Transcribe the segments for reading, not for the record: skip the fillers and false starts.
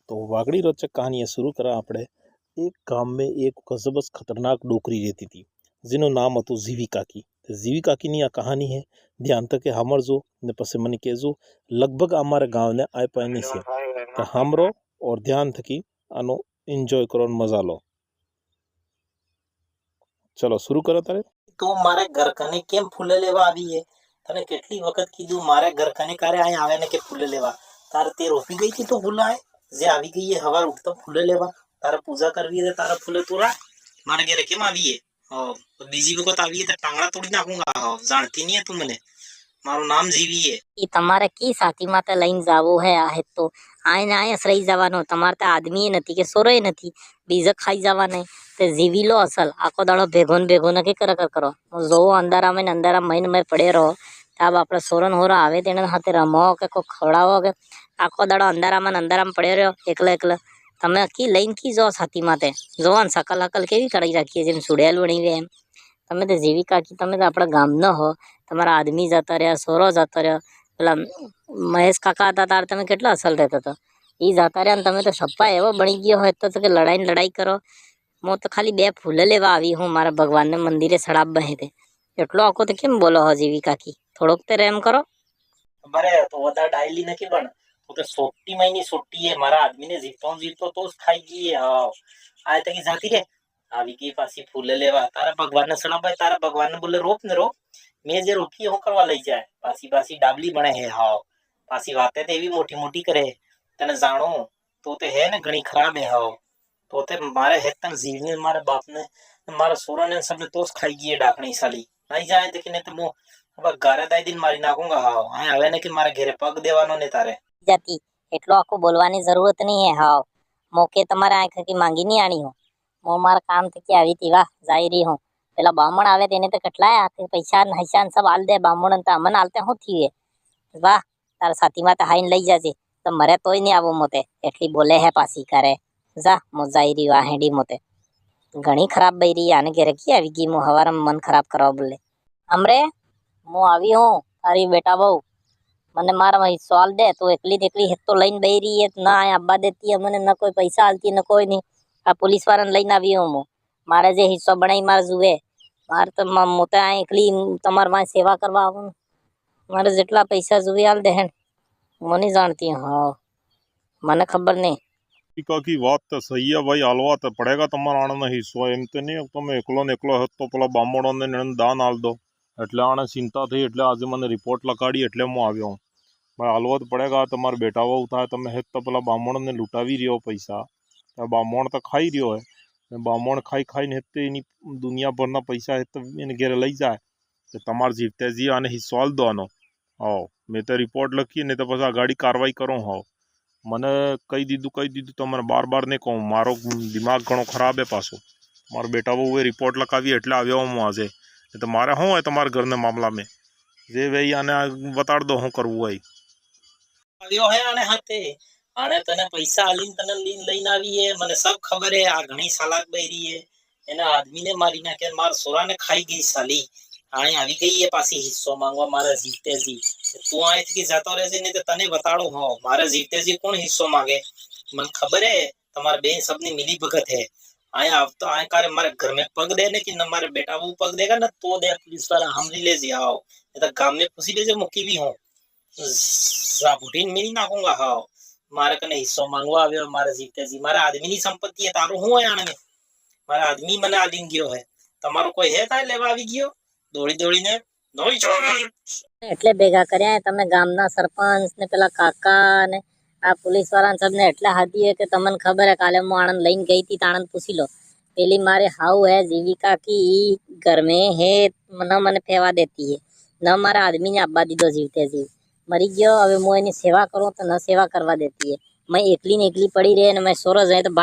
तो वागड़ी रोचक कहानी शुरू करा આપણે। एक गाम में एक जबरदस्त खतरनाक डोकरी रहती थी જેનું નામ હતું જીવી કાકી। જીવી કાકીની આ કહાની है, ध्यान तक સાંભળજો ને પછી મને કહેજો। લગભગ અમારા ગામને આ પાણી છે તો સાંભળો और ध्यान थकी આનો एंजॉय करो मजा लो। चलो शुरू करो तारे। तो मारे घर कने केम फूले लेवा आवी है? तने કેટલી વખત કીધું મારે ઘર કને કારે આય આવે ને કે ફૂલે લેવા? તારે તે રોપી ગઈ થી તો ફૂલા આય જે આવી ગઈ है हवार उठता फूले लेवा। तारे पूजा करवी है तारे फूले तोड़ा मारे घरे केम आवी है? बीजी वखत आवी है तो टांगड़ा तोड़ी नाखूंगा। जानती नहीं है तू मने? मारो नाम जीवी है। ई તમારે કી સાથી માતે લઈને જાવો હે આ હે તો આઈને આયસ રહી જવાનો। તમારે તો આદમી નથી કે સોરોય નથી, બીજે ખાઈ જવાને તે જીવી લો અસલ। આખો દાડો ભેગો ન કે કરો જો અંધારામાં ને અંધારામાં મહિને મેં પડે રહો તાબ આપણે સોરન હોરો આવે તેને હાથે રમો કે કોઈ ખવડાવો કે આખો દાડો અંધારામાં ને અંધારામાં પડે રહ્યો એકલા તમે કી લઈને કી જો સાથી માતે જોવાન સકલ હકલ કેવી કરાઈ રાખીએ જેમ સુડેલ વણી વે એમ। તમે તો જીવી કાકી તમે તો આપણા ગામ ન હો, તમારા આદમી જતા રહ્યા, સોરો જતા રહ્યા, પેલા મહેશ કાકા હતા તાર તમે કેટલા અસલ રહેતા હતા એ જતા રહ્યા ને તમે તો સપ્પા એવો બની ગયો હોય તો કે લડાઈ કરો। હું તો ખાલી બે ફૂલે લેવા આવી હું મારા ભગવાનને મંદિરે સડાબ બહે તે એટલો આખો તો કેમ બોલો હો જીવી કાકી? થોડોક તે રેમ કરો। बरे तो वदा डायली नकी पण तो सोटी महीनी सोटी है मारा आदमी ने जीतो तो खाई गई है। हाँ आए तक जाती रे आवी की पासी फूले लेवा तारा भगवान ने सना भाई तारा भगवान ने बोले रोप ने रोप मैं जे रोकी हो करवा लई जाए पासी डाबली बने है। हाँ पासी बातें ते भी मोटी करे तने जानो तो ते है ना घणी खराब है। हाँ तो ते मारे है तन जीवने मारे बाप ने मारा सोरा ने सबने तोस खाई गई है डाकनी साली नहीं जाए देखी ने तो मो अब गारे दाई दिन मारी नाखूंगा। हाँ आए आवे ने कि मारे घरे पग देवानो ने तारे जाती એટલો આખો બોલવાની જરૂરત નહીં હે। હાવ મોકે તમારે આંખ की માંગી નહીં આણી હો। હું મારા કામ થકી આવી તી વાહ જાઈ રહી હું। પેલા બામણ આવે તેને તો કેટલાય હાથે પૈસા નૈશાન सब આલ દે બામણ તો અમન આલતે હું થઈએ વાહ તાર સાથીમાં તો હાઈન લઈ જાજે તો મરે તોય નહીં આવો મોતે એટલી બોલે હે પાછી કરે જા મો જાઈ રહી આ હેડી મોતે ઘણી ખરાબ બૈરી આને ઘરે કી આવી ગઈ મો હવારમાં મન ખરાબ કરવા બોલે हमरे હું આવી હું તારી બેટા બહુ મને મારા હિસ્સો આલ દે તું એકલી હેતો લઈને બેહી રહી है ना आया अब्बा देती है મને न कोई पैसा आलती न कोई नहीं। आ पुलिस वाळाने लઈને આવી હું मारे जे हिस्सो बनाई मार जुए मार तो मोते आ एकली तमार मां सेवा करवा आવું मारे જેટલા પૈસા जुए आल दे હું नहीं जानती। हाँ મને ખબર नहीं। की बात तो सही है भाई, आलवा तो पड़ेगा तुम्हारा आने में हिस्सो। एम तो नहीं તમે એકલો ને એકલો હતો પેલા બામણોને દાન આલ દો એટલે આને ચિંતા થઈ એટલે આજે મને રિપોર્ટ લગાડી એટલે હું આવ્યો। ભાઈ હાલવો જ પડેગા તમારે બેટા બહુ થાય તમે હેત તો પેલા બામણને લૂંટાવી રહ્યો પૈસા બામણ તો ખાઈ રહ્યો હે બામણ ખાઈને હેત એની દુનિયાભરના પૈસા હેત એને ઘેરે લઈ જાય તો તમારે જીવતે જી આને હિસ્સો આલ દો આનો। હા મેં તો રિપોર્ટ લખી નહીં તો પછી આગાડી કાર્યવાહી કરો। હા મને કહી દીધું તમારે બાર નહીં કહું મારો દિમાગ ઘણો ખરાબ હે પાછો મારો બેટા બહુ રિપોર્ટ લખાવી એટલે આવ્યો હું આજે तो मारे શું હોય તમારા ઘરના મામલા में જે ભાઈ આને બતાડ દો શું કરવું હોય। આવ્યો હે આને હાથે આને તને પૈસા આલીને તને લઈને આવી है મને सब खबर है। आ घणी सालाक बैरी है एना आदमी ने मारी नाखे मार सोरा ने खाई गई साली आए આવી ગઈ है पासी हिस्सो मांगवा मारे जीते जी तू आए थी जातो रहे नहीं तो तने बताड़ो। हो मारे जीते जी कौन हिस्सो मांगे मन खबर है तुम्हारे बेन सबने मिली भगत है। आए अब तो आए कारे मारे घर में पग दे ने कि न मारे बेटा वो पग देगा ना तो दे पुलिस वाला हम ले जाओ नहीं तो गांव में खुशी ले जो मुक्की भी हो साबुटीन मिली नाखूंगा। हाँ मारे कने हिस्सो मांगवा आवे मारे जीते जी मारे आदमी नी संपत्ति है तारो हूं है आने में मारे आदमी मने आलीन गयो है તમારો કોઈ હે કાય લેવા આવી ગયો દોડીને દોડી છો એટલે ભેગા કર્યા તમે ગામના સરપંચ ને પેલા કાકા ને આ પોલીસ વાળા सबने એટલા હાથી है કે તમને ખબર है કાલે હું આણંદ લઈને ગઈ थी આણંદ પૂછી लो પેલી મારે हाउ है जीविका की घर में है न મને ફેવા દેતી है न મારા આદમી ને આબા દીધો જીવતે જીવ મરી ગયો હવે હું એની સેવા કરું તો ન સેવા કરવા દેતી है। मैं એકલી ને એકલી પડી રહે ને मैं સોરો જાય તો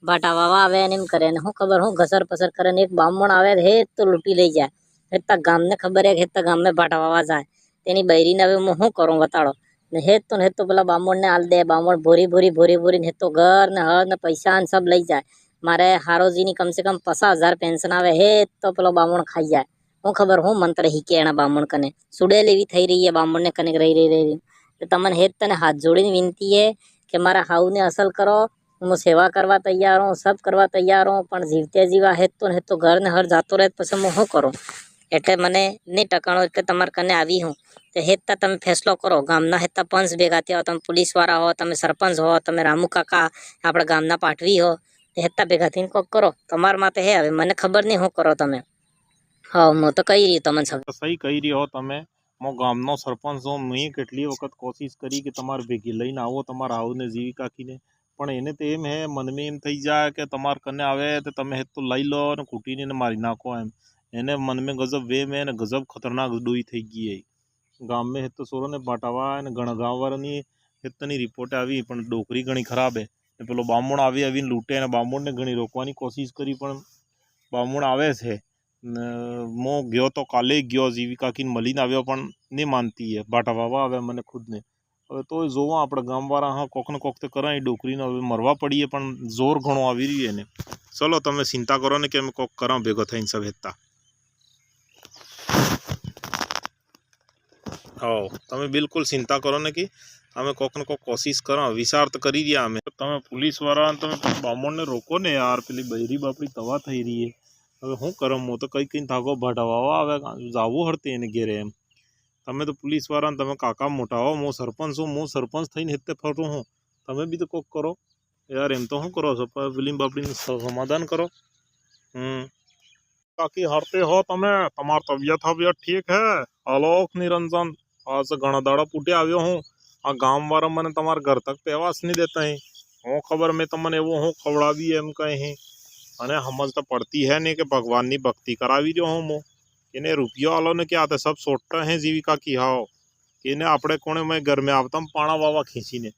बाटा वावा आवे ने एम करे ने हूँ खबर हूँ घसर पसर करे ने एक बामण आवे हे तो लूटी लई जाए हेता गाम ने खबर है हेता गाम में बाटा वावा जाए तेनी बैरी ने हूँ हूँ करूँ बताड़ो ने हेत तो पेला बामण ने आल दे बामण भोरी ने तो घर ने हर ने पैसा ने सब लई जाए मारे हारोजी नी कम से कम 50,000 पेंशन आवे हे तो पेलो बामण खाई जाए हूँ खबर हूँ मंत्र ही के बामण कने सुडेल एवी थई रही है बामण ने कने रही तो तमन हेत तने हाथ जोड़ी विनती है કે મારા હાઉને અસલ કરો, હું સેવા કરવા તૈયાર હું, સબ કરવા તૈયાર હું, પણ જીવતે જીવા હેત તો ઘર ને હર જાતો રહે પછી હું શું કરું? એટલે મને નહીં ટકાણો, એટલે તમારા કને આવી હું. તો હેતતા તમે ફેસલો કરો, ગામના હેતતા પંચ ભેગા થયા, તમે પોલીસવાળા હો, તમે સરપંચ હો, તમે રામુ કાકા આપણા ગામના પાઠવી હો, હેતતા ભેગા થઈને કોક કરો. તમારા માટે હે, હવે મને ખબર નહીં શું કરો તમે. હા હું તો કહી રહી તમને સબ સહી કહી રહ્યો તમે. મો ગામનો સરપંચ હું, મેં કેટલી વખત કોશિશ કરી કે તમારે ભેગી લઈને આવો તમારા આવને જીવિકાકીને, પણ એને તો એમ હે મનમાં એમ થઈ જાય કે તમારે કને આવે તો તમે હેત તો લઈ લો અને કૂટીને મારી નાખો એમ. એને મનમાં ગજબ વેમ હે ને ગજબ ખતરનાક ડોઈ થઈ ગઈ હે. ગામમાં હેત તો સોરોને પાટાવા અને ઘણા ગામવાળાની હેતની રિપોર્ટ આવી, પણ ડોકરી ઘણી ખરાબ હે. ને પેલો બામણ આવીને લૂંટે અને બામણને ઘણી રોકવાની કોશિશ કરી, પણ બામણ આવે છે. હું ગયો તો કાલે ગયો જીવિકાકીને મળીને આવ્યો, પણ નહીં માનતી હે, બાટા વાવા આવે મને ખુદને. હવે તોય જોવા આપણે ગામવાળા હા કોક ને કોક તો કરાય ડોકરીને, હવે મરવા પડીએ પણ જોર ઘણો આવી રહ્યું એને. ચલો તમે ચિંતા કરો ને કે અમે કોક કરા ભેગો થઈને સબ હેતા. હા તમે બિલકુલ ચિંતા કરો ને કે અમે કોક ને કોક કોશિશ કરો, વિચાર તો કરી રહ્યા અમે. તમે પોલીસવાળા તમે બામણને રોકો ને યાર, પેલી બૈરી બાપડી તવા થઈ રહી હે. હવે શું કરમ, હું તો કઈ થાકો ભાટાવા આવે જાવું હડતી એને ઘેરે એમ. તમે તો પોલીસવાળાને તમે કાકા મોટા હો, હું સરપંચ છું, હું સરપંચ થઈને હેતે ફરું હું. તમે બી તો કોક કરો યાર, એમ તો શું કરો છો? ફિલ્મ બાપડીનું સમાધાન કરો. બાકી હરતે હો તમે, તમારી તબિયત ઠીક હે? આલોક નિરંજન आज घना दाड़ा पूटे આવ્યો હું. આ ગામવાળા મને તમારા ઘર તક પહેવાસ નહીં દેતા હે. હું ખબર મેં તમને એવું હું ખવડાવી એમ કહે, અને સમજ તો પડતી હે નહીં કે ભગવાનની ભક્તિ કરાવી રહ્યો હું. એને રૂપિયો આલો ને કે આ તો સબ સોટા હે જીવિકા કી હાઓ, એને આપણે કોણે મેં ઘર में આવતા પાણા વાવા ખીંચીને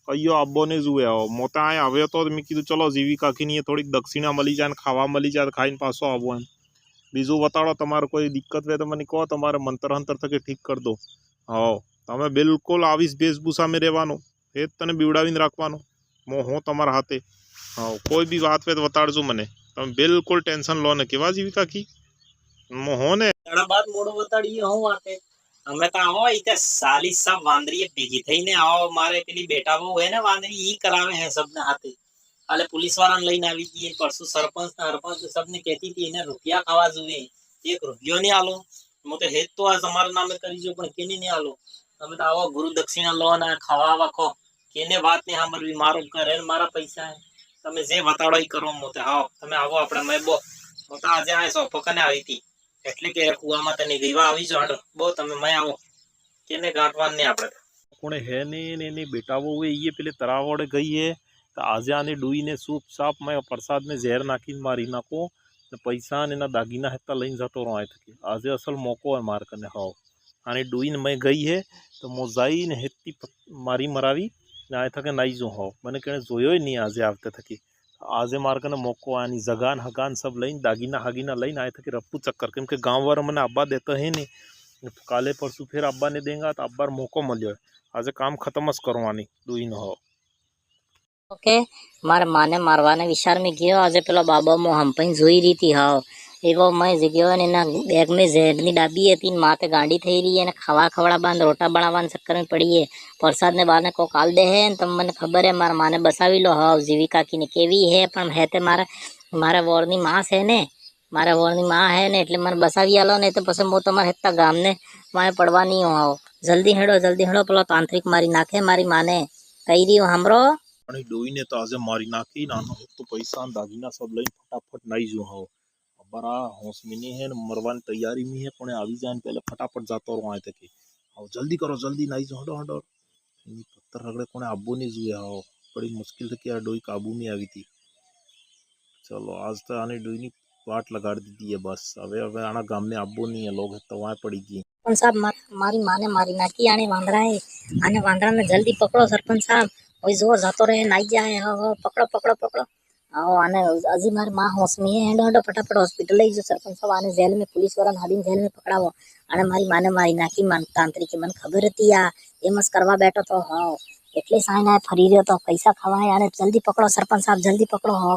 કહીયો આબ્બો ને જુએ આવો. મોતે આ આવ્યો તો મેં કીધું ચલો જીવિકા કીની થોડીક દક્ષિણા મળી જાય ને ખાવા મળી જાય, ખાઈને પાછો આવો એમ. બીજું બતાડો, તમારે કોઈ દિક્કત હોય તો મને કહો, તમારે મંત્ર હંતર થકી ઠીક કરી દો. હા તમે બિલકુલ આવીશ વેશભૂષામાં રહેવાનું, એ જ તને બીવડાવીને રાખવાનું. હું તમારા હાથે. હા કોઈ બી વાત હોય તો બતાડજો મને, તમે બિલકુલ ટેન્શન લો ને. કેવા જીવિકા કી હો ને બાદ મોડો બતાડીએ હું વાતે. અમે તો આવો ઈ સાલી સબ વાંદરી ભેગી થઈને આવો, મારે પેલી બેટા બહુ હે ને વાંદરી, ઈ કરાવે હે સબને હાથે. કાલે પોલીસ વાળાને લઈને આવી હતી, પરસું સરપંચ સબને કહેતી હતી એને રૂપિયા ખાવા જોઈએ, એક રૂપિયો નહીં આલો. હું તો હેત તો આ તમારા નામે કરી જો, પણ કેને નહીં આલો. તમે તો આવો ગુરુ દક્ષિણા લો ને ખાવા વાખો, કેને વાત નહીં સાંભળવી. મારું ઘરે મારા પૈસા હે, તમે જે બતાડો એ કરો. મોતે આવો તમે આવો, આપણે મેં બો હું તો આજે આ સોફો કને આવી હતી, એટલે કે કુવામાં તને દીવા આવી જો હાડો બહુ તમે મેં આવો, કેને ગાંઠવાનું નહીં આપણે. કોણે હે નહીં ને એની બેટાવો હોય એ પેલે તરાવડે ગઈ હે, તો આજે આને ડૂઈને સૂપ સાપ મેં પ્રસાદને ઝેર નાખીને મારી નાખો ને પૈસા ને એના દાગીના હેતા લઈને જતો રહો. આ થકી આજે અસલ મોકો હે માર કને. હાવ આને ડૂઈને મેં ગઈ હે તો મો જઈને હેતી મારી મરાવી ને આ થકે નાઈ જો. હાવ મને કેણે જોયો નહીં આજે આવતે થકી. આજે માર કને મોકો, આની જગાન હગાન સબ લઈને દાગીના હાગીના લઈને આ થકી રફू ચક્કર, કેમ કે ગાँववाला મને આब्बा देता है नहीं, काले परसों फिर अब्बा ने देंगे तो अब्बा मौको મળ્યો. આજે કામ ખતમ જ કરવાની ડૂઈનો. હો ઓકે મારે માને મારવાને વિચારમાં ગયો. આજે પેલો બાબા મો હંપાઈ જોઈ રહી હતી. હાવ એવો મેં ગયો ને એના બેગમાં ઝેરની ડાબી હતી ને માથે ગાંડી થઈ રહી, અને ખાવા ખવડા બાંધ રોટા બનાવવાના ચક્કરમાં પડીએ. પ્રસાદને બારને કોક આલ દે હે ને તમે મને ખબર હે મારા માને બસાવી લો. હાવ જીવિકા કીને કેવી હે, પણ હે તે મારા વોરની માં છે ને, મારા વોરની માં હે ને, એટલે મને બસાવી આલો ને તો પછી હું તમારે હેતા ગામને મારે પડવાની હું. હાવ જલ્દી હેડો પેલો તાંત્રિક મારી નાખે મારી માને કહી રહ્યું સાંભળો. અને ડોઈને તો આજે મારી નાખી. નાનો તો પૈસા દાગીના સબ લઈને ફટાફટ નાઈ જો. હાવ બરા હોશમીની હે ને મરવાની તૈયારી में है, પણ આવી જાય ને પહેલે ફટાફટ જાતો રહો. આ તકે હાવ જલ્દી કરો, જલ્દી નાઈ જો. હડો એની પથ્થર રગડે કોને આબુ નહીં જોઈએ. હાવ બડી મુશ્किल થકી આ ડોઈ કાબૂમાં આવી હતી. ચલો આજ તો આની ડોઈની વાટ લગાડી દીધી है बस. હવે આના ગામને આબુ નહીં है, लोग तो वहाँ पड़ी गई. સરપંચ સાહેબ મારી માને મારી નાખી આને વાંદરાએ. આને વાંદરાને જલ્દી પકડો સરપંચ સાહેબ, ઓય જોર જતો રહે નાઈ જાય. હો પકડો. આવો આને હજી મારી માં હોશમી હે. હેડો ફટાફટ હોસ્પિટલ લઈ જાઓ સરપંચ સાહેબ. આને જેલ में पुलिस वाला हादीन जेल में पकड़ावो. અને મારી માને મારી નાખી. તાંત્રિકે મને ખબર હતી આ એમ જ કરવા બેઠો તો. હાવ એટલે સાઈન ફરી રહ્યો તો પૈસા ખવાય. આને જલ્દી પકડો સરપંચ સાહેબ, જલ્દી પકડો. હો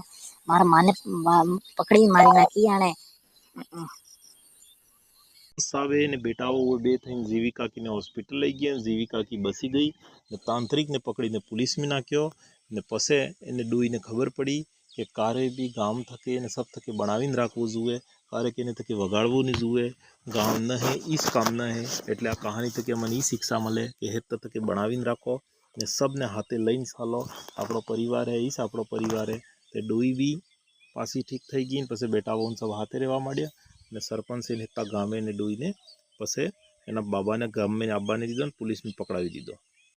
મારા માને પકડી મારી નાખી આને. સાવે ને બેટાઓ બે થઈને જીવી કાકીને હોસ્પિટલ લઈ ગયા. જીવી કાકી બસી ગઈ ને તાંત્રિકને પકડીને પોલીસમાં નાખ્યો ને પછી એને ડોઈને ખબર પડી કે કારે બી ગામ થકે ને સબ થકે બનાવીને રાખવું જોઈએ, કારે કે એને થકે વગાડવું નહીં જોઈએ, ગામ ન હે ઈસ કામ ન હે. એટલે આ કહાની થકે મને એ શિક્ષા મળે કે હેત થકે બનાવીને રાખો ને સબને હાથે લઈને ચાલો. આપણો પરિવાર હે ઈસ આપણો પરિવાર હે. તે ડોઈ બી પાછી ઠીક થઈ ગઈ ને પછી બેટાઓ સબ હાથે રહેવા માંડ્યા ને સરપંચે નેતા ગામે ને ડોઈને પછી એના બાબાને ગામે આવવાને દીધો ને પોલીસને પકડાવી દીધો.